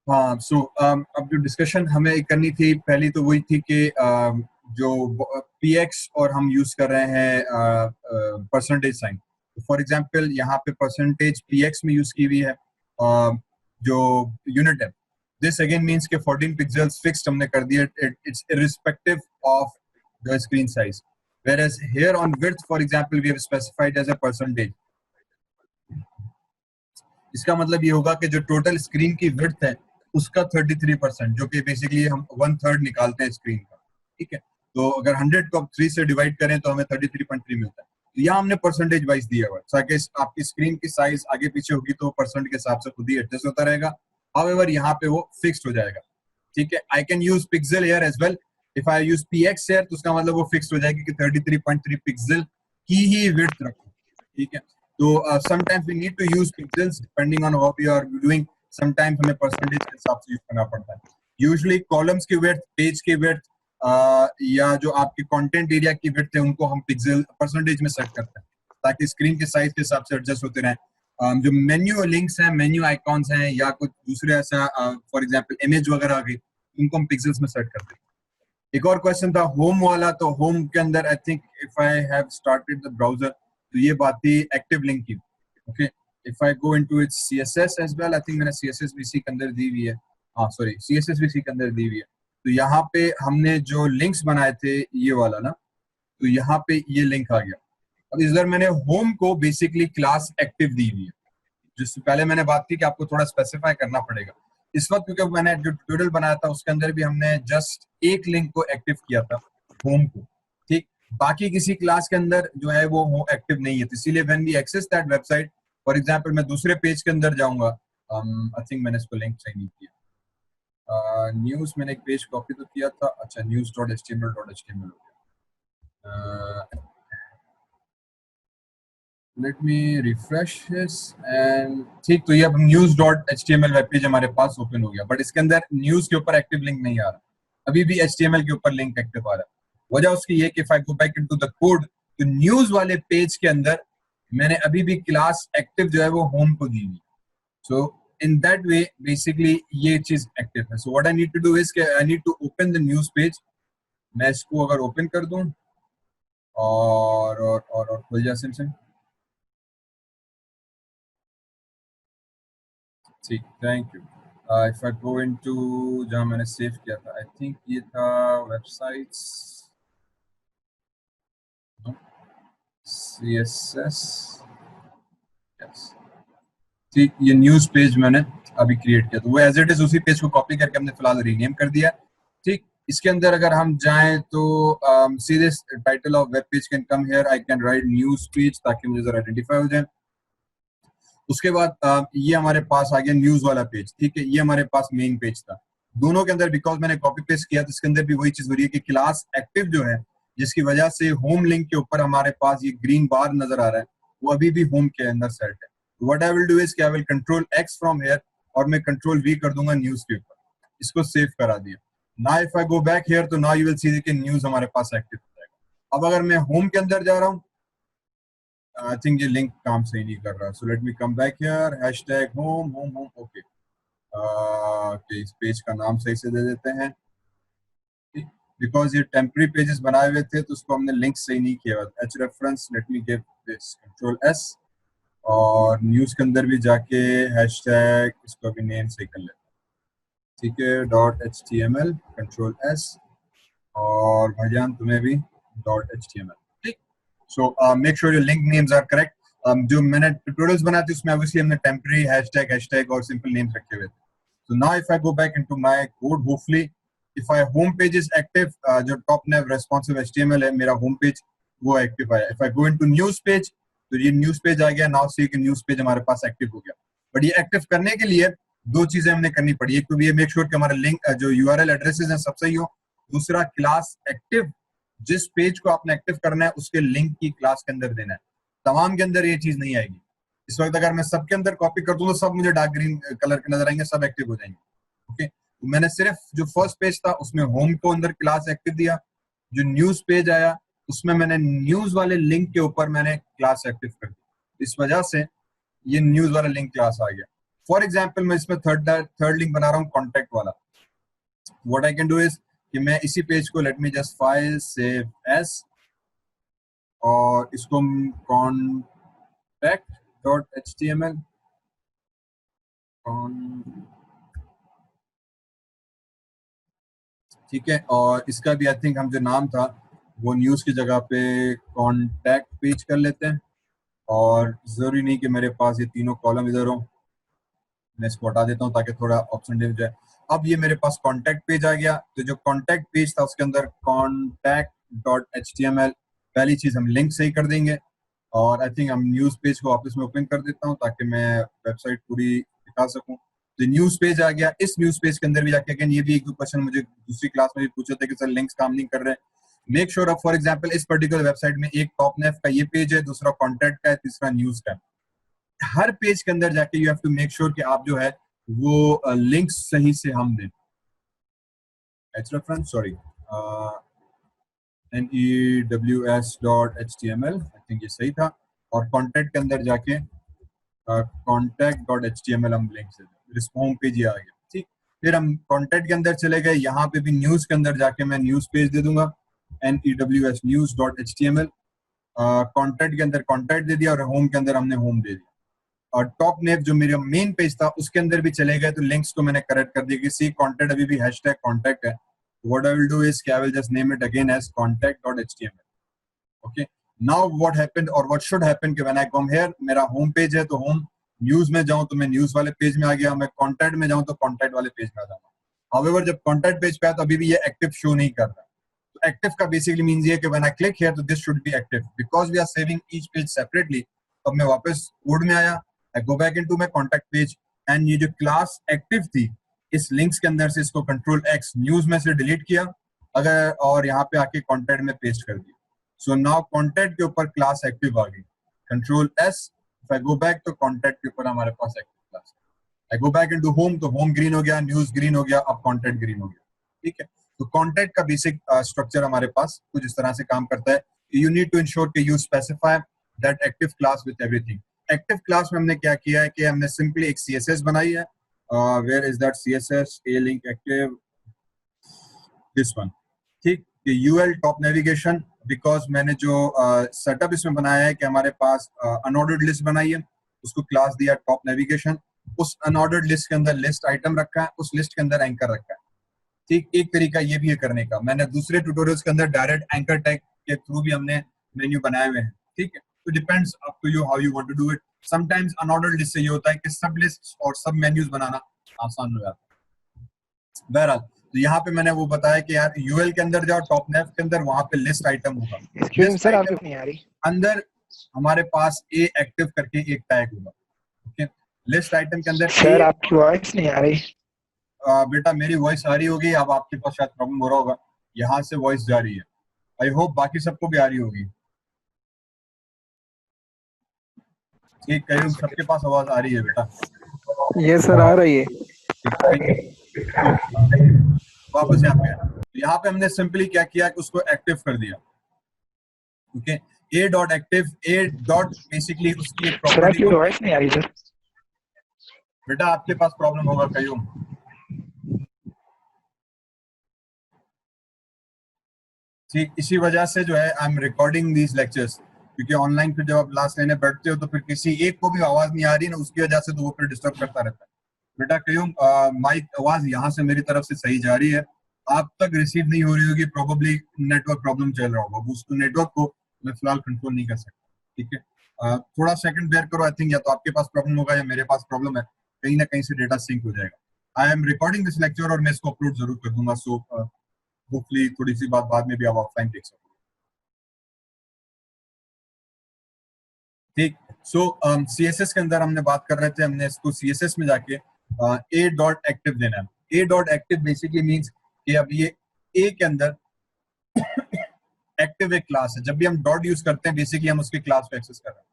हाँ, सो अब जो डिस्कशन हमें करनी थी पहली तो वही थी कि जो पीएक्स और हम यूज कर रहे हैं परसेंटेज साइन। फॉर एग्जांपल यहाँ पे परसेंटेज पीएक्स में यूज की हुई है जो यूनिट है। दिस अगेन मींस के 14 पिक्सेल्स फिक्स्ड हमने कर दिया, it's irrespective of the screen size, whereas here on width for example we have specified as a percentage। इसका मतलब ये होगा कि जो टोटल स्क्रीन की विड्थ है उसका 33%, जो कि बेसिकली हम 1/3 निकालते हैं स्क्रीन का। ठीक है, तो अगर 100 को 3 से डिवाइड करें तो हमें 33.3 मिलता है। तो यहाँ हमने परसेंटेज वाइज दिया हुआ है ताकि आपकी स्क्रीन की साइज आगे पीछे होगी तो परसेंट के हिसाब से खुद ही एडजस्ट होता रहेगा। हाउएवर यहाँ पे वो फिक्स्ड हो जाएगा। ठीक है, I can use pixel here as well. If I use PX here तो उसका मतलब वो फिक्स्ड हो जाएगी कि 33.3 पिक्सल की ही विड्थ रखो। ठीक है, तो sometimes we need to use pixels depending on what we are doing। sometimes हमें परसेंटेज के हिसाब से यूज करना पड़ता है। यूजुअली कॉलम्स की विड्थ, पेज की विड्थ या जो आपके कंटेंट एरिया की विड्थ है उनको हम पिक्सल परसेंटेज में सेट करते हैं ताकि स्क्रीन के साइज के हिसाब से एडजस्ट होते रहें। जो मेन्यू लिंक्स हैं, मेन्यू आइकॉन्स हैं या कुछ दूसरे ऐसा फॉर एग्जांपल इमेज वगैरह आ गई, उनको हम पिक्सल्स में सेट करते हैं। एक और क्वेश्चन था होम वाला, तो होम के अंदर I think if I have started the browser तो ये बात थी एक्टिव लिंक की। Okay, if I go into its CSS as well, I think मैंने सीएसएस भी इसी के अंदर दी हुई है। हाँ सॉरी, सीएसएस भी इसी के अंदर दी हुई है। तो यहाँ पे हमने जो लिंक्स बनाए थे ये वाला ना, तो यहाँ पे ये लिंक आ गया। अब इधर मैंने होम को बेसिकली क्लास एक्टिव दी हुई है, जिससे पहले मैंने बात की कि आपको थोड़ा स्पेसिफाई करना पड़ेगा। इस वक्त क्योंकि मैंने जो ट्यूटोरियल बनाया था उसके अंदर भी हमने जस्ट एक लिंक को एक्टिव किया था, होम को। ठीक, बाकी किसी क्लास के अंदर जो है वो एक्टिव नहीं है, तो इसीलिए when we access that website, for example मैं दूसरे पेज के अंदर जाऊंगा, आई थिंक मैंने इसको लिंक सही नहीं किया। न्यूज मैंने एक पेज कॉपी तो किया था, अच्छा news.html हो गया। Let me refresh this and ठीक, तो ये अब news.html वेब पेज हमारे पास ओपन हो गया, बट इसके अंदर न्यूज के ऊपर एक्टिव लिंक नहीं आ रहा, अभी भी HTML के ऊपर लिंक एक्टिव आ रहा है। वजह उसकी ये कि if I go back into the code, तो न्यूज वाले पेज के अंदर मैंने अभी भी क्लास एक्टिव जो है वो होम को दी हुई। सो इन दैट वे बेसिकली ये चीज एक्टिव है। So what I need to do is I need to open the news page. मैं इसको अगर ओपन कर दूं और खुल जाए सिम ठीक, thank you. If I go into जहां मैंने सेव किया था, आई थिंक ये था वेबसाइट्स, CSS, यस ठीक, ये न्यूज पेज मैंने अभी क्रिएट किया, तो वो एज इट इज उसी पेज को कॉपी करके हमने फिलहाल रीनेम कर दिया। ठीक, इसके अंदर अगर हम जाएं तो सीधे title of web page can come here, I can write news page ताकि मुझे जरा आइडेंटिफाई हो जाए। उसके बाद ये हमारे पास आ गया न्यूज वाला पेज। ठीक है, ये हमारे पास मेन पेज था। दोनों के अंदर बिकॉज मैंने कॉपी पेस्ट किया तो इसके अंदर भी वही चीज हो रही है कि क्लास एक्टिव जो है, जिसकी वजह से होम लिंक के ऊपर हमारे पास ये ग्रीन बार नजर आ रहा है, वो अभी भी होम के अंदर सेट है। What I will do is I will control x from here और मैं कंट्रोल वी कर दूंगा न्यूज के ऊपर, इसको सेव करा दिया। ना if I go back here तो नाउ यू विल सी कि न्यूज हमारे पास एक्टिव हो जाएगा। अब अगर मैं होम के अंदर जा रहा हूँ, आई थिंक ये लिंक काम सही नहीं कर रहा, so let me come back here, hashtag home home home, okay. इस पेज का नाम सही से दे देते हैं, बिकॉज ये टेम्पररी पेजेस बनाए हुए थे तो उसको हमने लिंक सही नहीं किया। H reference, let me give this control S, और न्यूज के अंदर भी जाके हैशटैग इसको भी नेम सही कर लेते हैं। ठीक है, .html कंट्रोल एस, और भाईजान तुम्हें भी .html। ठीक, so make sure your link names are correct. जो मैंने ट्यूटोरियल्स बनाए थे उसमें ऑब्वियसली हमने टेम्पररी हैशटैग और सिंपल नेम्स रखे हुए थे। So now if I go back into my code, hopefully if my home page is active, जो top nav responsive HTML है मेरा home page वो active आया। If I go into news page, तो ये news page आ गया। Now see कि news page हमारे पास active हो गया। But ये active करने के लिए दो चीजें हमने करनी पड़ी। एक तो ये make sure कि हमारा link जो URL addresses हैं सब सही हो। दूसरा, क्लास एक्टिव, जिस पेज को आपने एक्टिव करना है उसके लिंक की क्लास के अंदर देना है। तमाम के अंदर ये चीज नहीं आएगी। इस वक्त अगर मैं सबके अंदर कॉपी कर दूं तो सब मुझे डार्क ग्रीन कलर के नजर आएंगे, सब एक्टिव हो जाएंगे। ओके, तो मैंने सिर्फ जो फर्स्ट पेज था उसमें होम को अंदर क्लास एक्टिव दिया। जो न्यूज पेज आया उसमें मैंने न्यूज वाले लिंक के ऊपर मैंने क्लास एक्टिव कर दी। इस वजह से ये न्यूज वाला लिंक क्लास आ गया। फॉर एग्जाम्पल मैं इसमें थर्ड लिंक बना रहा हूँ कॉन्टेक्ट वाला. What I can do is कि मैं इसी पेज को let me just file save S और इसको contact.html ठीक है. और इसका भी आई थिंक हम जो नाम था वो न्यूज की जगह पे कॉन्टैक्ट पेज कर लेते हैं. और जरूरी नहीं कि मेरे पास ये तीनों कॉलम इधर हो, मैं इसको हटा देता हूँ ताकि थोड़ा ऑप्शन दे जाए. अब ये मेरे पास कॉन्टैक्ट पेज आ गया. तो जो कॉन्टैक्ट पेज था उसके अंदर contact.html पहली चीज हम लिंक सही कर देंगे. और आई थिंक हम न्यूज पेज को वापस में ओपन कर देता हूँ ताकि मैं वेबसाइट पूरी दिखा सकूँ. तो न्यूज पेज आ गया. इस न्यूज पेज के अंदर भी जाके अगेन ये भी एक दो क्वेश्चन मुझे दूसरी क्लास में भी पूछे थे कि सर लिंक्स काम नहीं कर रहे. मेक श्योर अब फॉर एग्जांपल इस पर्टिकुलर वेबसाइट में एक टॉप नेफ का ये पेज है, दूसरा कॉन्टैक्ट का है, तीसरा न्यूज का है. हर पेज के अंदर जाके you have to make sure कि आप जो है वो लिंक्स सही से हम दें. सॉरी news.html आई थिंक ये सही था. और कॉन्टैक्ट के अंदर जाके contact.html हम लिंक से इस होम पेज ये आ गया. ठीक. फिर हम कॉन्टैक्ट के अंदर चले गए. यहाँ पे भी न्यूज के अंदर जाके मैं न्यूज पेज दे दूंगा news.html. कॉन्टैक्ट के अंदर कॉन्टैक्ट दे दिया और होम के अंदर हमने होम दे दिया. और टॉप नेव जो मेरा मेन पेज था उसके अंदर भी चले गए. तो लिंक्स को मैंने करेक्ट कर दिया कि सी कॉन्टैक्ट अभी भी हैशटैग कॉन्टैक्ट है. What I will do is I will just name it again as contact.html. Okay. Now what happened और व्हाट शुड हैपन कि व्हेन आई कम हियर मेरा होम पेज है तो होम, न्यूज में जाऊं तो मैं न्यूज वाले पेज में आ गया, मैं कॉन्टैक्ट में जाऊं तो कॉन्टैक्ट वाले पेज में आ जाऊंगा. हाउएवर जब कॉन्टैक्ट पेज पे आया तो अभी भी ये एक्टिव शो नहीं कर रहा. तो एक्टिव का बेसिकली मींस ये कि व्हेन आई क्लिक हियर तो this should be active because we are saving each page separately. अब मैं वापस कोड में आया, I go back into my contact page and ये जो क्लास एक्टिव थी इस लिंक्स के अंदर से इसको कंट्रोल एक्स न्यूज में से डिलीट किया अगर और यहाँ पे आके कॉन्टैक्ट में पेस्ट कर दिया. सो नाउ कॉन्टैक्ट के ऊपर क्लास एक्टिव आ गई. Control S. If I go back तो कॉन्टैक्ट के ऊपर हमारे पास एक्टिव क्लास. आई गो बैक इनटू होम तो होम ग्रीन हो गया, न्यूज ग्रीन हो गया, अब कॉन्टैक्ट ग्रीन हो गया. ठीक है. तो कॉन्टैक्ट का बेसिक स्ट्रक्चर हमारे पास कुछ इस तरह से काम करता है. यू नीड टू इंश्योर कि you specify that active class with everything. Active class में हमने क्या किया है कि हमने सिंपली एक सीएसएस बनाई है. Where is that CSS? A link active, this one. ठीक. यूएल टॉप नेविगेशन बिकॉज मैंने जो सेटअप इसमें बनाया है कि हमारे पास अनऑर्डर्ड लिस्ट बनाई है, उसको क्लास दिया टॉप नेविगेशन. उस अनऑर्डर्ड लिस्ट के अंदर लिस्ट आइटम रखा है, उस लिस्ट के अंदर एंकर रखा है. ठीक. एक तरीका ये भी है करने का. मैंने दूसरे ट्यूटोरियल्स के अंदर डायरेक्ट एंकर टैग के थ्रू भी हमने मेन्यू बनाए हुए हैं. ठीक है. तो depends up to you how you want to do it. Sometimes unordered list से ये होता है कि सब लिस्ट और सब मेन्यूज बनाना आसान हो जाता है. बहरहाल तो यहाँ पे मैंने वो बताया कि यार यूएल के अंदर जाओ, टॉप नेव के अंदर, वहां पे लिस्ट आइटम होगा. सर आपको नहीं आ रही. अंदर हमारे पास ए एक्टिव करके एक टैग होगा. ओके. लिस्ट आइटम के अंदर सर आपकी वॉइस नहीं आ रही. बेटा मेरी वॉइस आ रही होगी. अब आपके पास शायद प्रॉब्लम हो रहा होगा. यहाँ से वॉइस जा रही है. आई होप बाकी सबको भी आ रही होगी. ठीक. कहीं सबके पास आवाज आ रही है बेटा? ये सर आ रही है. वापस यहाँ पे. यहाँ पे हमने सिंपली क्या किया कि उसको एक्टिव कर दिया. ओके. ए डॉट एक्टिव, ए डॉट बेसिकली उसकी एक प्रॉपर्टी. वॉइस नहीं आ रही सर. बेटा आपके पास प्रॉब्लम होगा कहीं. ठीक. इसी वजह से जो है I am recording these lectures, क्योंकि ऑनलाइन फिर जब आप क्लास लेने बैठते हो तो फिर किसी एक को भी आवाज नहीं आ रही ना, उसकी वजह से तो वो फिर डिस्टर्ब करता रहता है. बेटा कहीं माइक आवाज यहाँ से मेरी तरफ से सही जा रही है, आप तक रिसीव नहीं हो रही होगी. प्रोबेबली नेटवर्क प्रॉब्लम चल रहा होगा. उसको नेटवर्क को मैं फिलहाल कंट्रोल नहीं कर सकता. ठीक है. थोड़ा सेकंड बेयर करो. आई थिंक या तो आपके पास प्रॉब्लम होगा या मेरे पास प्रॉब्लम है. कहीं ना कहीं से डेटा सिंक हो जाएगा. I am recording this lecture और मैं इसको अपलोड जरूर कर दूंगा. सो होपफुली थोड़ी सी बात बाद में भी आप ऑफलाइन देख सकते. ठीक. सो सीएसएस के अंदर हमने बात कर रहे थे. हमने इसको सीएसएस में जाके ए डॉट एक्टिव देना है. ए डॉट एक्टिव बेसिकली मींस कि अब ये ए के अंदर एक्टिव एक क्लास है. जब भी हम डॉट यूज करते हैं बेसिकली हम उसके क्लास को एक्सेस कर रहे हैं.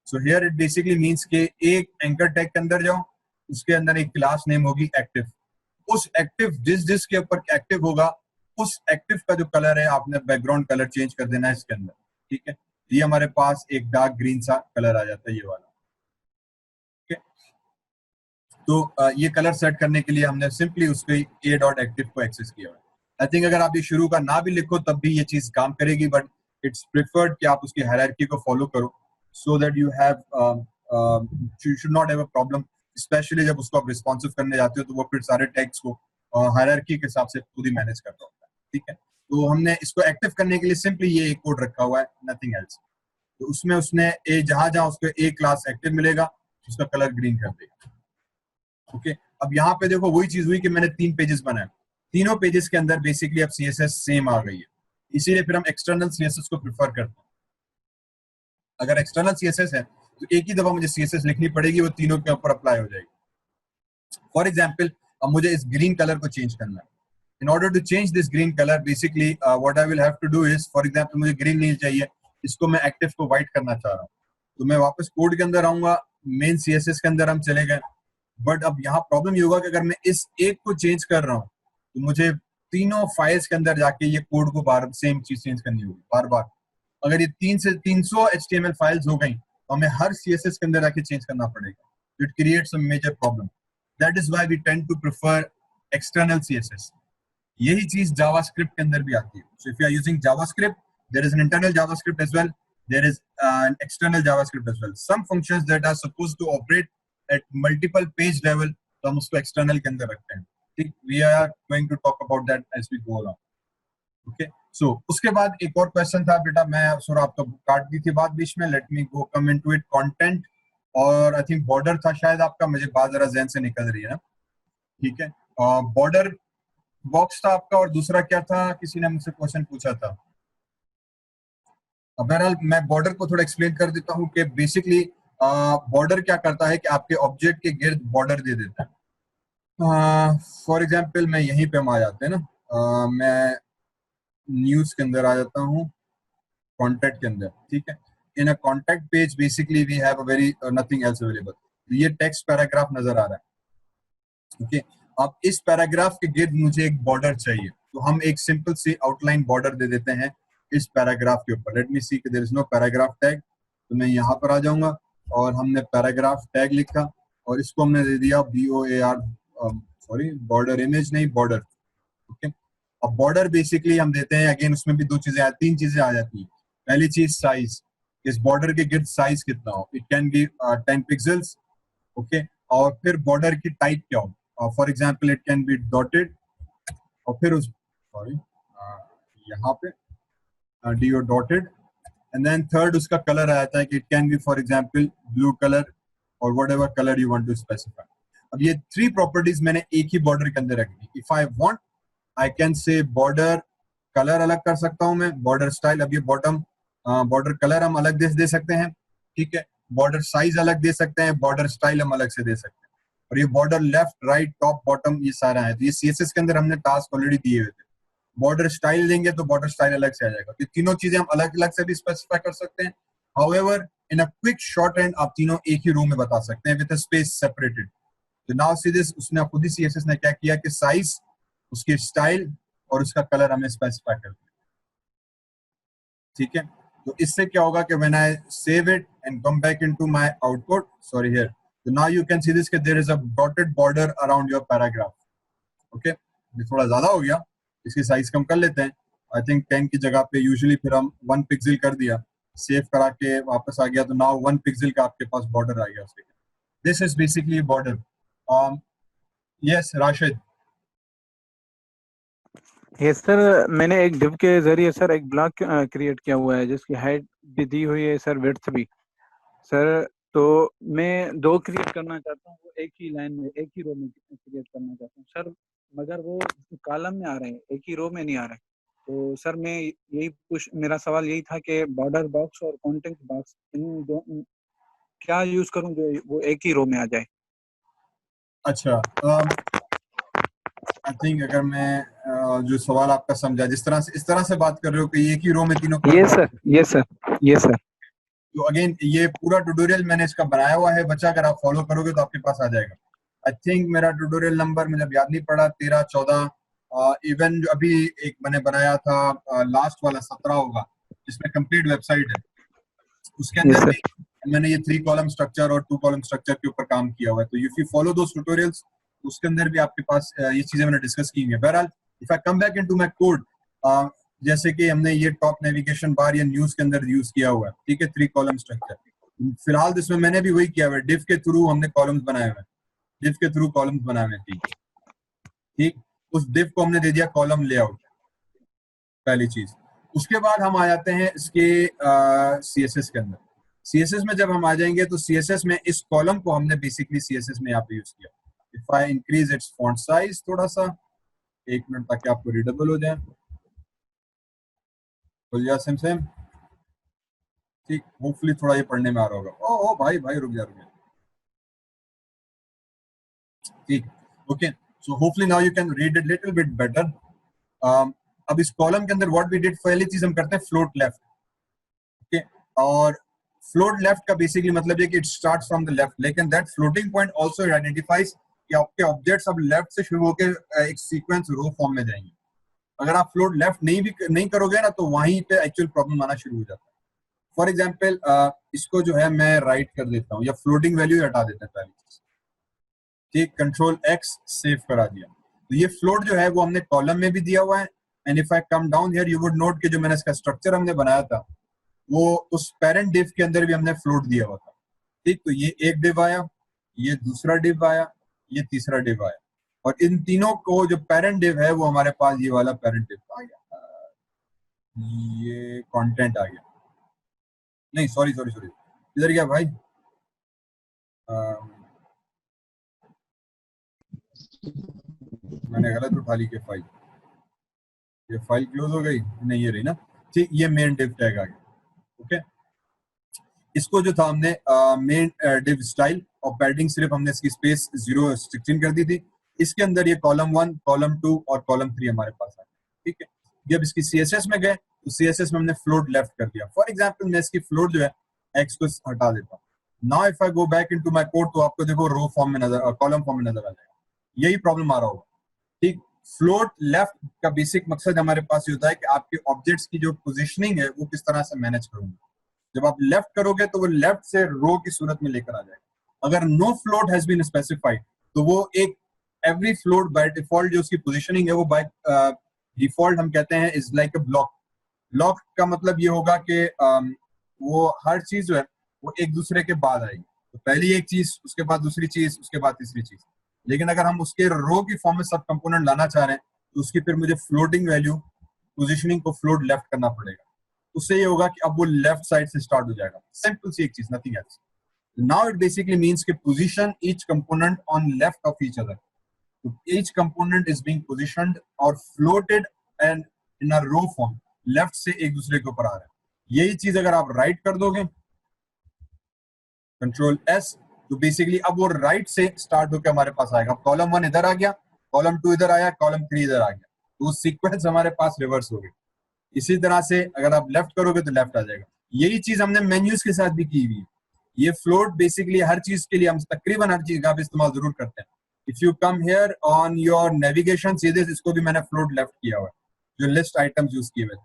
So here it basically means कि एक एंकर टैग के अंदर जाओ, उसके अंदर एक क्लास नेम होगी एक्टिव. उस एक्टिव जिस के ऊपर एक्टिव होगा उस एक्टिव का जो कलर है आपने बैकग्राउंड कलर चेंज कर देना है इसके अंदर. ठीक है. ये हमारे पास एक डार्क ग्रीन सा कलर आ जाता है, ये वाला. तो ये कलर सेट करने के लिए हमने सिंपली उसके a डॉट एक्टिव को एक्सेस किया है। आई थिंक अगर आप ये शुरू का ना भी लिखो तब भी ये चीज काम करेगी, बट इट्स प्रिफर्ड कि आप उसकी हायरार्की को फॉलो करो, so that you have you should not have a problem, specially जब उसको आप रिस्पॉन्सिव करने जाते हो तो वो फिर सारे टैग्स को हायरार्की के हिसाब से खुद ही मैनेज कर रहा होता है। ठीक है, तो हमने इसको एक्टिव करने के लिए सिंपली ये एक कोड रखा हुआ है, नथिंग एल्स। तो उसमें उसने जहां जहां उसको ए क्लास एक्टिव मिलेगा उसका कलर ग्रीन कर देगा। ओके, अब यहाँ पे देखो वही चीज हुई कि मैंने 3 पेजेस बनाए, तीनों पेजेस के अंदर बेसिकली अब सीएसएस सेम आ गई है, इसीलिए फिर हम एक्सटर्नल सीएसएस को प्रेफर करते हैं। अगर एक्सटर्नल सीएसएस है तो एक ही दफा मुझे सीएसएस लिखनी पड़ेगी, वो तीनों के ऊपर अप्लाई हो जाएगी। फॉर एग्जाम्पल, अब मुझे इस ग्रीन कलर को चेंज करना है। In order to change this green colour, basically what I will have to do is, for example मुझे ग्रीन नहीं चाहिए, इसको मैं एक्टिव को व्हाइट करना चाह रहा हूँ, तो मैं वापस कोड के अंदर आऊंगा, मेन सीएसएस के अंदर हम चले गए। बट अब यहाँ प्रॉब्लम ये होगा कि अगर मैं इस एक को चेंज कर रहा हूँ तो मुझे तीनों फाइल्स के अंदर जाके ये कोड को बार सेम चीज चेंज करनी होगी बार बार। अगर ये 3 से 300 HTML फाइल्स हो गई तो हमें हर CSS के अंदर जाके चेंज करना पड़ेगा। It creates a major problem. That is why we tend to prefer external CSS। यही चीज जावास्क्रिप्ट के अंदर भी आती है। So if you are using JavaScript, there is an internal JavaScript as well, there is an external JavaScript as well. Some functions that are supposed to operate at multiple page level, तो हम उसको external के अंदर रखते हैं। ठीक, we are going to talk about that as we go along. Okay, so उसके बाद एक और क्वेश्चन था बेटा, मैं सॉरी आपको काट दी थी बात बीच में, let me go come into it. Content और आई थिंक बॉर्डर था शायद आपका, मुझे बात जरा ज़हन से निकल रही है ना। ठीक है, बॉर्डर बॉक्स था आपका, और दूसरा क्या था, किसी ने मुझसे क्वेश्चन पूछा था। बहरहाल मैं बॉर्डर को थोड़ा एक्सप्लेन कर देता हूँ कि बेसिकली बॉर्डर क्या करता है कि आपके ऑब्जेक्ट के गिर्द बॉर्डर दे देता है। फॉर एग्जाम्पल मैं यहीं पे हम आ जाते हैं ना, मैं न्यूज के अंदर आ जाता हूँ, कॉन्टैक्ट के अंदर। ठीक है, in a contact page basically we have a very nothing else available. ये टेक्स्ट पैराग्राफ नजर आ रहा है। ओके, अब इस पैराग्राफ के गिर्द मुझे एक बॉर्डर चाहिए, तो हम एक सिंपल सी आउटलाइन बॉर्डर दे देते हैं इस पैराग्राफ के ऊपर। Let me see, there is no paragraph tag, तो मैं यहाँ पर आ जाऊंगा और हमने पैराग्राफ टैग लिखा और इसको हमने दे दिया BOAR, सॉरी बॉर्डर इमेज नहीं, बॉर्डर। ओके, अब बॉर्डर बेसिकली हम देते हैं, अगेन उसमें भी 3 चीजें आ जाती हैं। पहली चीज साइज, इस बॉर्डर के गिर्द साइज कितना हो, it can be 10 pixels. Okay, और फिर बॉर्डर की टाइप क्या हो, for example it can be dotted, और फिर उस सॉरी यहाँ पे DO dotted, and then third उसका कलर आ जाता है कि it can be for example blue colour और whatever colour you want to specify. अब ये 3 प्रॉपर्टीज मैंने एक ही बॉर्डर के अंदर रख दी। If I want I can say border colour अलग कर सकता हूं मैं, बॉर्डर स्टाइल, अब ये बॉटम बॉर्डर कलर हम अलग दे सकते हैं। ठीक है, बॉर्डर साइज अलग दे सकते हैं, बॉर्डर स्टाइल हम अलग से दे सकते हैं, और ये border left right top bottom ये सारा है। तो ये CSS के अंदर हमने टास्क ऑलरेडी दिए हुए थे। बॉर्डर स्टाइल देंगे तो बॉर्डर स्टाइल अलग से आ जाएगा। तो तीनों चीजें हम अलग अलग से भी स्पेसिफाई कर सकते हैं। However in a quick short and आप तीनों एक ही रो में बता सकते हैं विद स्पेस सेपरेटेड। तो नाउ सी दिस, उसने खुद ही CSS ने क्या किया कि साइज, उसकी स्टाइल और उसका कलर हमें स्पेसिफाई कर दिया। ठीक है, तो इससे क्या होगा कि when I save it and come back into my output, sorry here, so now you can see this कि there is a dotted border around your paragraph. Okay, ये थोड़ा ज्यादा हो गया, इसकी साइज कम कर लेते हैं। आई थिंक 10 की जगह पे यूजुअली फिर हम 1 पिक्सल कर दिया, सेव करा के वापस आ गया, तो नाउ 1 पिक्सल का आपके पास बॉर्डर आ गया उसके। This is basically border. Yes Rashid. ये सर मैंने एक डिव के जरिए सर एक ब्लॉक क्रिएट किया हुआ है जिसकी हाइट भी दी हुई है सर, विड्थ भी सर। तो मैं 2 क्रिएट करना चाहता हूँ, वो एक ही लाइन में एक ही रो में क्रिएट करना चाहता हूँ सर, मगर वो कॉलम में आ रहे हैं, एक ही रो में नहीं आ रहे। तो सर मैं यही मेरा सवाल यही था कि बॉर्डर बॉक्स और कॉन्टेंट बॉक्स इन दो क्या यूज करूँ जो वो एक ही रो में आ जाए। अच्छा, आई थिंक अगर मैं जो सवाल आपका समझा, जिस तरह से इस तरह से बात कर रहे हो कि एक ही रो में तीनों ये सर, ये सर, ये सर। तो अगेन ये पूरा ट्यूटोरियल मैंने इसका बनाया हुआ है बच्चा, अगर आप फॉलो करोगे तो आपके पास आ जाएगा। आई थिंक मेरा ट्यूटोरियल नंबर मुझे याद नहीं पड़ा, 13-14, इवन जो अभी एक मैंने बनाया था लास्ट वाला 17 होगा, जिसमें कंप्लीट वेबसाइट है, उसके ये अंदर सर। भी मैंने ये 3 कॉलम स्ट्रक्चर और 2 कॉलम स्ट्रक्चर के ऊपर काम किया हुआ है। तो if you follow those tutorials, उसके अंदर भी आपके पास ये चीजें मैंने डिस्कस की हैं। बहरहाल if I come back into my code, जैसे कि हमने ये टॉप नेविगेशन बार या न्यूज के अंदर यूज किया हुआ है, ठीक है, 3 कॉलम स्ट्रक्चर। फिलहाल इसमें मैंने भी वही किया हुआ है, डिव के थ्रू हमने कॉलम्स बनाए हुए हैं, डिव के थ्रू कॉलम्स बनाए हुए हैं। ठीक, उस डिव को हमने दे दिया कॉलम लेआउट, पहली चीज। उसके बाद हम आ जाते हैं इसके सीएसएस के अंदर। सीएसएस में जब हम आ जाएंगे तो सीएसएस में इस कॉलम को हमने बेसिकली सीएसएस में यहाँ पे यूज किया। If I increase its font size थोड़ा सा, 1 मिनट, ताकि आपको रीडेबल हो जाए। खुल जा सेम, ठीक, होपफुली थोड़ा ये पढ़ने में आ रहा होगा। ओ भाई रुक जा। ठीक, okay, so hopefully now you can read it little bit better. अब इस कॉलम के अंदर व्हाट वी डिड, पहली चीज हम करते हैं फ्लोट लेफ्ट, ओके। और फ्लोट लेफ्ट का बेसिकली मतलब है कि it starts from the left, लेकिन that floating point also identifies कि आपके ऑब्जेक्ट्स अब लेफ्ट से शुरू होकर एक सीक्वेंस रो फॉर्म में जाएंगे। अगर आप फ्लोट लेफ्ट नहीं करोगे ना, तो वहीं पे एक्चुअल प्रॉब्लम आना शुरू हो जाता है। फॉर एग्जाम्पल इसको जो है मैं राइट कर देता हूँ, या फ्लोटिंग वैल्यू हटा देते हैं पहली चीज, ठीक, कंट्रोल एक्स सेव करा दिया। तो ये फ्लोट जो है वो हमने कॉलम में भी दिया हुआ है। And if I come down here, you would note कि जो मैंने इसका स्ट्रक्चर हमने बनाया था, वो उस पेरेंट डिव के अंदर भी हमने फ्लोट दिया हुआ था। ठीक, तो ये एक डिव आया, ये दूसरा डिव आया, ये तीसरा डिव आया, और इन तीनों को जो पेरेंट डिव है वो हमारे पास ये वाला पेरेंट डिव आ गया, ये कंटेंट आ गया। नहीं, सॉरी, इधर गया भाई, मैंने गलत उठा ली के फाइल, ये फाइल क्लोज हो गई, नहीं ये रही ना। ठीक, ये मेन डिव टैग आ गया, ओके। इसको जो था हमने मेन डिव स्टाइल और पैडिंग सिर्फ हमने इसकी स्पेस 0.16 कर दी थी। इसके अंदर ये कॉलम 1, कॉलम 2 और कॉलम 3 हमारे पास आ, ठीक है। जब इसकी सीएसएस में गए तो सीएसएस में हमने फ्लोट लेफ्ट कर दिया। फॉर एग्जांपल मैं इसकी फ्लोट जो है एक्स को हटा देता हूँ। Now if I go back into my code, तो आपको देखो रो फॉर्म में नजर, कॉलम फॉर्म में नजर आ जाएगा। यही प्रॉब्लम आ रहा होगा, ठीक। फ्लोट लेफ्ट का बेसिक मकसद हमारे पास ये होता है कि आपके ऑब्जेक्ट्स की जो पोजिशनिंग है वो किस तरह से मैनेज करूंगा। जब आप लेफ्ट करोगे तो वो लेफ्ट से रो की सूरत में लेकर आ जाएगा। अगर no float has been specified, तो वो एक एवरी फ्लोट बाय डिफॉल्ट जो उसकी पोजीशनिंग है वो बाय डिफॉल्ट हम कहते हैं is like a block. Block का मतलब ये होगा कि वो हर चीज जो है वो एक दूसरे के बाद आएगी। तो पहली एक चीज, उसके बाद दूसरी चीज, उसके बाद तीसरी चीज। लेकिन अगर हम उसके रो की फॉर्म में सब कंपोनेंट लाना चाह रहे हैं, तो उसकी फिर मुझे फ्लोटिंग वैल्यू, पोजीशनिंग को फ्लोट लेफ्ट करना पड़ेगा। उससे ये होगा कि अब वो लेफ्ट साइड से स्टार्ट हो जाएगा। सिंपल सी एक चीज, nothing else. Now it basically means कि position each component on left of each other. Each component is being positioned और floated and in a row form, left से एक दूसरे के ऊपर आ रहा है। यही चीज अगर आप राइट कर दोगे, कंट्रोल एस, तो बेसिकली अब वो राइट से स्टार्ट होकर हमारे पास आएगा। कॉलम 1 इधर आ गया, कॉलम 2 इधर आया, कॉलम 3 इधर आ गया, तो सीक्वेंस हमारे पास रिवर्स हो गई। इसी तरह से अगर आप लेफ्ट करोगे तो लेफ्ट आ जाएगा। यही चीज हमने मेन्यूज के साथ भी की हुई है। ये फ्लोट बेसिकली हर चीज के लिए हम तकरीबन हर चीज का इस्तेमाल जरूर करते हैं। If you come here on your navigation, सीधे इसको भी मैंने फ्लोट लेफ्ट किया हुआ है, जो लिस्ट आइटम्स यूज किए हुए,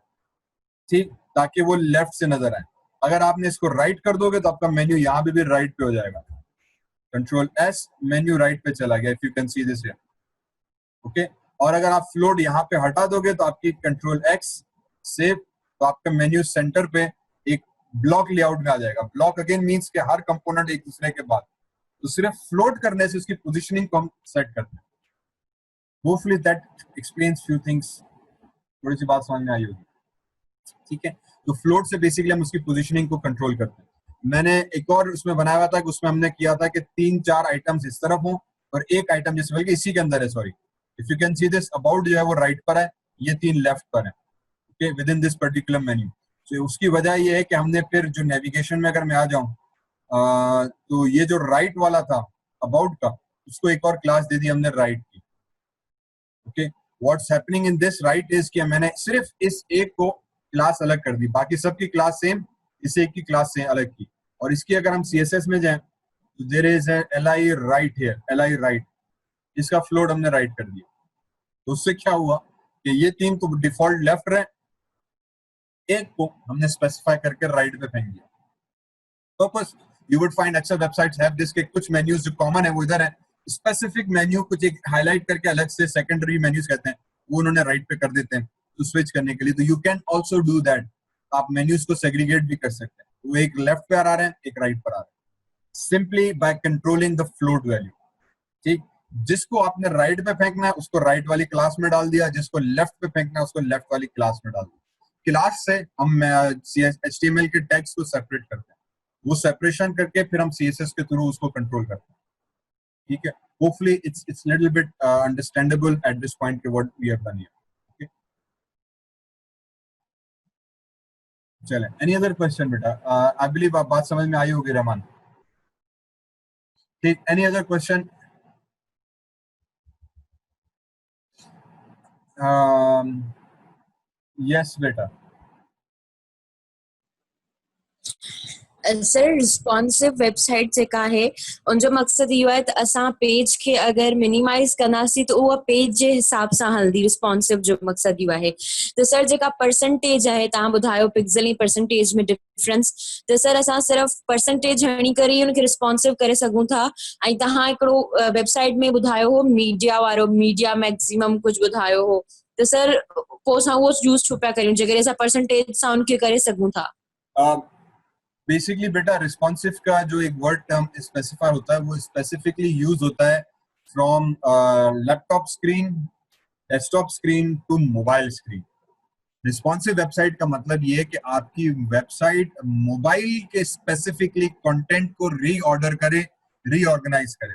ठीक, ताकि वो लेफ्ट से नजर आए। अगर आपने इसको राइट कर दोगे तो आपका मेन्यू यहाँ पे भी राइट पे हो जाएगा। कंट्रोल एस, मेन्यू राइट पे चला गया, if you can see this here, okay. और अगर आप फ्लोट यहाँ पे हटा दोगे तो आपकी कंट्रोल एक्स सेव, तो आपका मेन्यू सेंटर पे एक ब्लॉक लेआउट में आ जाएगा। ब्लॉक अगेन मींस कि हर कंपोनेंट एक दूसरे के बाद, तो सिर्फ फ्लोट करने से उसकी पोजीशनिंग को हम सेट करते हैं। Hopefully that explains few things, थोड़ी सी बात समझ में आई होगी, ठीक है। तो फ्लोट से बेसिकली हम उसकी पोजीशनिंग को कंट्रोल करते हैं। मैंने एक और उसमें बनाया हुआ था कि उसमें हमने किया था कि 3-4 आइटम्स इस तरफ हों और एक आइटम जैसे बल्कि इसी के अंदर है, sorry, if you can see this, about जो है वो राइट पर है, ये 3 लेफ्ट पर है, okay, with in this particular menu. तो उसकी वजह ये है कि हमने फिर जो नेविगेशन में अगर मैं आ जाऊं, तो ये जो राइट वाला था अबाउट का, उसको एक और क्लास दे दी हमने राइट की, okay. What's happening in this right is कि मैंने सिर्फ इस एक को क्लास अलग कर दी, बाकी सबकी क्लास सेम, इस एक की क्लास से अलग की। और इसकी अगर हम सीएसएस में जाएं तो there is li right here, li right, इसका फ्लोट हमने राइट कर दिया। तो उससे क्या हुआ कि ये 3 तो डिफॉल्ट लेफ्ट रहे, एक को हमने स्पेसिफाई करके राइट पे फेंक दिया। पर्पस यू वुड फाइंड अक्सर वेबसाइट्स हैव दिस के कुछ मेन्यूज जो कॉमन है वो इधर है, स्पेसिफिक मेन्यू कुछ एक हाईलाइट करके अलग से सेकेंडरी मेन्यूज कहते हैं, वो उन्होंने राइट पे कर देते हैं तो स्विच करने के लिए। तो you can also do that, आप मेन्यूज को सेग्रीगेट भी कर सकते हैं, वो एक लेफ्ट पे आ रहा है एक राइट पर आ रहा है, simply by controlling the float value. ठीक, जिसको आपने राइट पे फेंकना है उसको राइट वाली क्लास में डाल दिया, जिसको लेफ्ट पे फेंकना है उसको लेफ्ट वाली क्लास में डाल दिया। क्लास से हम HTML के टैग्स को सेपरेट करते हैं, वो सेपरेशन करके फिर हम CSS के थ्रू उसको कंट्रोल करते हैं। ठीक है, hopefully it's little bit understandable at this point के what we have done here. चले, एनी अदर क्वेश्चन बेटा? आई बिलीव आप बात समझ में आई होगी रहमान। ठीक, एनी अदर क्वेश्चन? यस बेटा। सर रिस्पॉन्सिव वेबसाइट से का है उनजो मकसद इहो आहे त असां पेज खे अगर मिनिमाइज कंदासीं त उहा पेज जे हिसाब सां हलंदी। रिस्पॉन्सिव जो मकसद इहो आहे त सर जेका परसेंटेज आहे तव्हां ॿुधायो पिक्सल ऐं परसेंटेज में डिफरेंस, त सर असां सिर्फ़ परसेंटेज हणी करे ई उनखे रिस्पॉन्सिव करे सघूं था। ऐं तव्हां हिकिड़ो वेबसाइट में ॿुधायो हो मीडिया वारो, मीडिया मैक्सिमम कुझु ॿुधायो हो, त सर पोइ असां उहो यूज़ छो पिया करियूं जेकॾहिं असां परसेंटेज सां उनखे करे सघूं था? बेसिकली बेटा रिस्पॉन्सिव का जो एक वर्ड टर्म स्पेसिफाई होता है वो स्पेसिफिकली यूज होता है from laptop screen, desktop screen to mobile screen. Responsive website का मतलब ये है कि आपकी वेबसाइट मोबाइल के स्पेसिफिकली कंटेंट को रीऑर्डर करे, रीऑर्गेनाइज करे।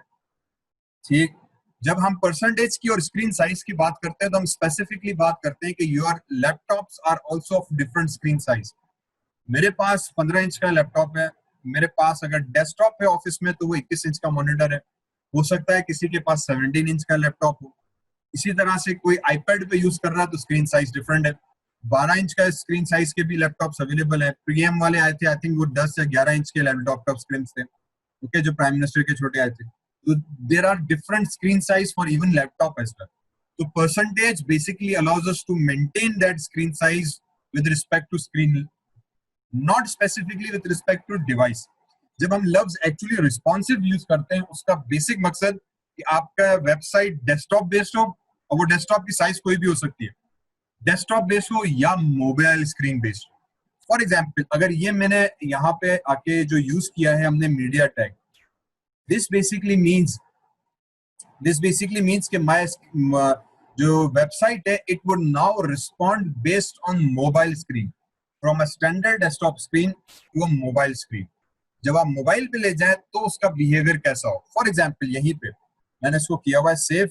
ठीक, जब हम परसेंटेज की और स्क्रीन साइज की बात करते हैं तो हम स्पेसिफिकली बात करते हैं कि your laptops are also of different screen size. मेरे पास 15 इंच का लैपटॉप है, मेरे पास अगर डेस्कटॉप है ऑफिस में तो वो 21 इंच का मॉनिटर है, हो सकता है किसी के पास 17 इंच का लैपटॉप हो। इसी तरह से कोई आईपैड पे यूज कर रहा है तो स्क्रीन साइज डिफरेंट है। 12 इंच का स्क्रीन साइज के भी लैपटॉप्स अवेलेबल है। पीएम वाले आए थे, आई थिंक वो 10 या 11 इंच के लैपटॉप स्क्रीन थे, ओके, जो प्राइम मिनिस्टर के छोटे आए थे। तो there are different screen size for even laptop as well. तो percentage basically allows us to maintain that screen size with respect to screen, not specifically with respect to device. जब हम लफ्ज actually responsive use करते हैं उसका basic मकसद कि आपका वेबसाइट डेस्कटॉप बेस्ड हो, और वो डेस्कटॉप की साइज कोई भी हो सकती है, डेस्कटॉप बेस्ड हो या mobile screen based. For example अगर ये मैंने यहाँ पे आके जो यूज किया है हमने media tag, this basically means कि माय जो वेबसाइट है it would now respond based on mobile screen, from a standard desktop screen to a mobile screen. जब आप मोबाइल पे ले जाएं तो उसका बिहेवियर कैसा हो। फॉर एग्जाम्पल यहीं पे मैंने इसको किया हुआ है सेव,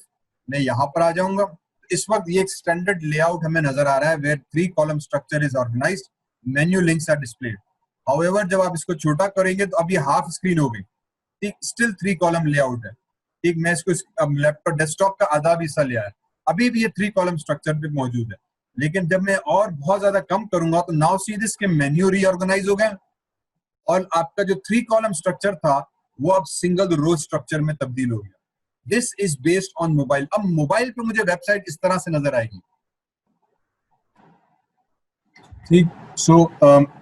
मैं यहाँ पर आ जाऊंगा। इस वक्त ये एक स्टैंडर्ड लेआउट हमें नजर आ रहा है where 3 column structure is organised, menu links are displayed. However जब आप इसको छोटा करेंगे तो अब ये हाफ स्क्रीन हो गई, ठीक, स्टिल 3 कॉलम लेआउट है। ठीक, मैं इसको लैपटॉप डेस्कटॉप का आधा भी हिस्सा लिया है, अभी भी ये 3 कॉलम स्ट्रक्चर पे मौजूद है। लेकिन जब मैं और बहुत ज्यादा कम करूंगा तो नाउ सी दिस के मेन्यू रीऑर्गेनाइज हो गए और आपका जो 3 कॉलम स्ट्रक्चर था वो अब सिंगल रो स्ट्रक्चर में तब्दील हो गया। This is based on mobile. अब मोबाइल पे मुझे वेबसाइट इस तरह से नजर आएगी। ठीक, सो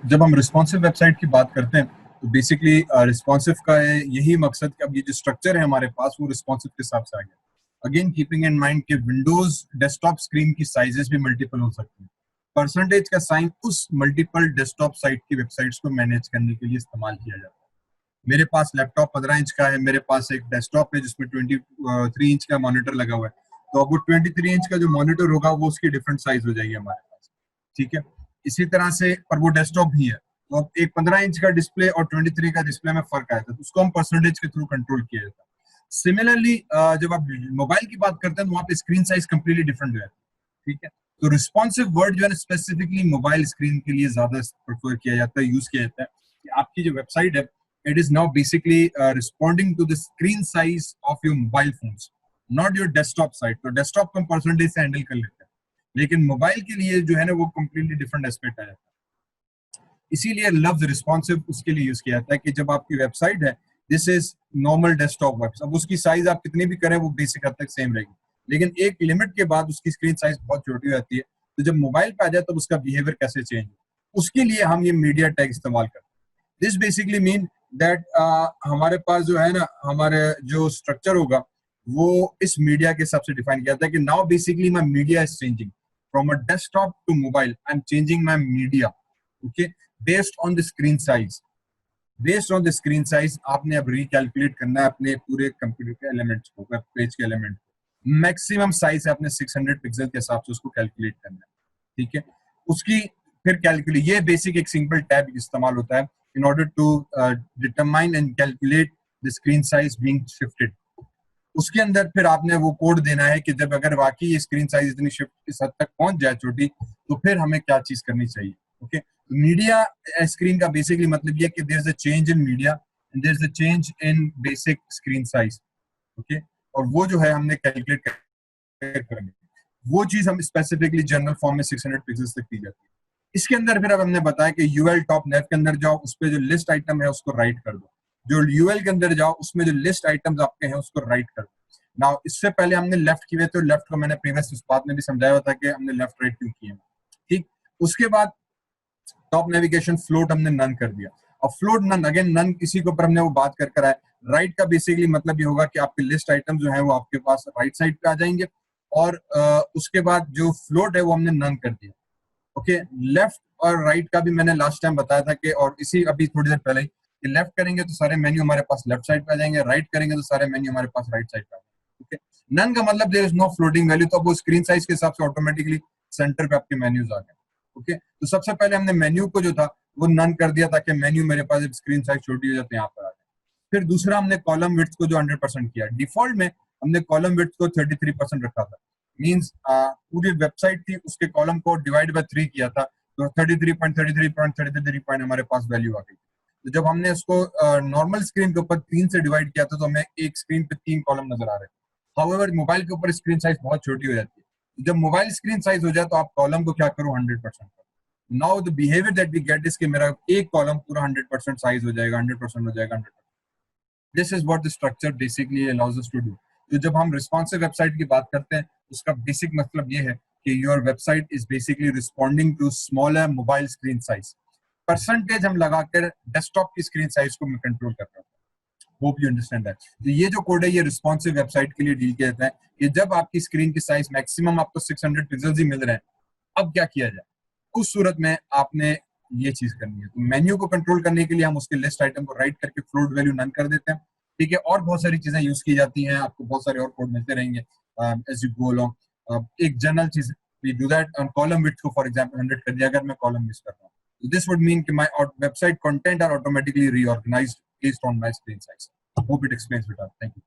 जब हम रिस्पॉन्सिव वेबसाइट की बात करते हैं तो बेसिकली रिस्पॉन्सिव का है यही मकसद कि अब ये जो स्ट्रक्चर है हमारे पास वो रिस्पॉन्सिव के हिसाब से आ गया। अगेन कीपिंग इन माइंड कि विंडोज डेस्कटॉप स्क्रीन की साइजेस भी मल्टीपल हो सकती है। परसेंटेज का साइन उस मल्टीपल डेस्कटॉप साइट की वेबसाइट्स को मैनेज करने के लिए इस्तेमाल किया जाता है। मेरे पास लैपटॉप 15 इंच का है, मेरे पास एक डेस्कटॉप है जिसमें 23 इंच का मॉनिटर लगा हुआ है, तो अब वो 23 इंच का जो मॉनिटर होगा वो उसकी डिफरेंट साइज हो जाएगी हमारे पास। ठीक है, इसी तरह से पर वो डेस्कटॉप ही है, तो अब एक 15 इंच का डिस्प्ले और 23 का डिस्प्ले में फर्क आया था, तो उसको हम परसेंटेज के थ्रू कंट्रोल किया जाता है। सिमिलरली जब आप मोबाइल की बात करते हैं तो वहां पे स्क्रीन साइज कंप्लीटली डिफरेंट है। ठीक है, तो रिस्पॉन्सिव वर्ड जो है स्पेसिफिकली मोबाइल स्क्रीन के लिए ज्यादा प्रेफर किया जाता है, यूज किया जाता है कि आपकी जो वेबसाइट है it is now basically responding to the screen size of your mobile phones, not your desktop site. तो डेस्कटॉप को हम परसेंटेज से हैंडल कर लेते हैं, लेकिन मोबाइल के लिए जो है ना वो कंप्लीटली डिफरेंट एस्पेक्ट आ जाता है। इसीलिए लफ्ज रिस्पॉन्सिव उसके लिए यूज किया जाता है कि जब आपकी वेबसाइट है this is normal desktop web, अब उसकी साइज आप कितनी भी करें वो बेसिक हद तक सेम रहेगी, लेकिन एक लिमिट के बाद उसकी स्क्रीन साइज बहुत छोटी हो जाती है। तो जब मोबाइल पे आ जाए तो उसका बिहेवियर कैसे चेंज हो, उसके लिए हम ये मीडिया टैग इस्तेमाल करते हैं। दिस बेसिकली मीन दैट हमारे पास जो है ना, हमारे जो स्ट्रक्चर होगा वो इस मीडिया के हिसाब से डिफाइन किया जाता है कि now basically my media is changing from a desktop to mobile, I am changing my media, okay, based on the screen size. Based on the screen size आपने अब रिकैलकुलेट करना है अपने पूरे कंप्यूटर के एलिमेंट्स को, वेब पेज के element को। मैक्सिमम साइज है अपने 600 पिक्सल के हिसाब से उसको कैलकुलेट करना है, ठीक है। उसकी फिर कैलकुलेट, ये बेसिक एक सिंपल टैब इस्तेमाल होता है in order to determine and calculate the screen size being shifted. उसके अंदर फिर आपने वो कोड देना है कि जब अगर वाकई ये स्क्रीन साइज इतनी शिफ्ट इस हद तक पहुंच जाए छोटी, तो फिर हमें क्या चीज करनी चाहिए, ओके। मीडिया स्क्रीन का बेसिकली मतलब ये कि there is a change in media and there is a change in basic screen size, okay. और वो जो है हमने कैलकुलेट करेंगे, वो चीज हम स्पेसिफिकली जनरल फॉर्म में 600 पिक्सेल्स तक की जाती है। इसके अंदर फिर अब हमने बताया कि यूएल टॉप नेव के अंदर जाओ, उस पे जो लिस्ट आइटम है उसको राइट कर दो। जो यूएल के अंदर जाओ उसमें जो लिस्ट आइटम्स आपके हैं उसको राइट कर दो। नाउ इससे पहले हमने लेफ्ट किए थे, लेफ्ट को मैंने प्रीवियस इस बात में भी समझाया था कि हमने लेफ्ट राइट क्यों किए, ठीक। उसके बाद टॉप नेविगेशन फ्लोट हमने नन कर दिया। और फ्लोट नन, अगेन नन किसी के ऊपर हमने वो बात कर आए। राइट का बेसिकली मतलब ये होगा कि आपके लिस्ट आइटम जो है वो आपके पास राइट साइड पे आ जाएंगे, और उसके बाद जो फ्लोट है वो हमने नन कर दिया, ओके। लेफ्ट और राइट का भी मैंने लास्ट टाइम बताया था कि, और इसी अभी थोड़ी देर पहले ही, कि लेफ्ट करेंगे तो सारे मेन्यू हमारे पास लेफ्ट साइड पे आ जाएंगे, राइट करेंगे तो सारे मेन्यू हमारे पास राइट साइड पे आ जाएंगे, ओके। नन का मतलब there is no floating value, तो अब वो स्क्रीन साइज के हिसाब से ऑटोमेटिकली सेंटर पे आपके मेन्यूज आ गए, ओके। तो सबसे पहले हमने मेन्यू को जो था वो नन कर दिया ताकि मेन्यू मेरे पास स्क्रीन साइज छोटी हो जाती है, यहाँ पर आ जाए। फिर दूसरा हमने कॉलम विड्थ को जो 100% किया। डिफॉल्ट में हमने कॉलम विड्थ को 33% रखा था, मींस पूरी वेबसाइट थी उसके कॉलम को डिवाइड बाय 3 किया था, तो 33.33.33 हमारे पास वैल्यू आ गई। तो जब हमने उसको नॉर्मल स्क्रीन के ऊपर 3 से डिवाइड किया था तो हमें एक स्क्रीन पे 3 कॉलम नजर आ रहे थे। हाउएवर मोबाइल के ऊपर स्क्रीन साइज बहुत छोटी हो जाती है, जब मोबाइल स्क्रीन साइज हो जाए तो आप कॉलम को क्या करो 100% करो। Now the behaviour that we get is कि मेरा एक कॉलम पूरा 100% साइज हो जाएगा, 100% हो जाएगा, 100%। This is what the structure basically allows us to do. तो जब हम रिस्पॉन्सिव वेबसाइट की बात करते हैं उसका बेसिक मतलब ये है कि your website is basically responding to smaller mobile screen size. Percentage हम लगाकर डेस्कटॉप की स्क्रीन साइज को कंट्रोल कर रहे हैं। Hope you understand that. तो ये जो कोड है ये रिस्पॉन्सिव वेबसाइट के लिए डील किया जाता है कि जब आपकी स्क्रीन की साइज मैक्सिमम आपको 600 पिक्सेल्स ही मिल रहे हैं, अब क्या किया जाए, उस सूरत में आपने ये चीज करनी है। तो मेन्यू को कंट्रोल करने के लिए हम उसके लिस्ट आइटम को राइट करके फ्लोट वैल्यू नन कर देते हैं, ठीक है। और बहुत सारी चीजें यूज की जाती हैं, आपको बहुत सारे और कोड मिलते रहेंगे एज यू गो अलोंग। एक जनरल चीज we do that on column width को फॉर एग्जांपल 100 कर दिया अगर मैं कॉलम मिस कर रहा हूँ, so this would mean कि my website content are automatically reorganized based on my screen size. Hope it explains it. Thank you.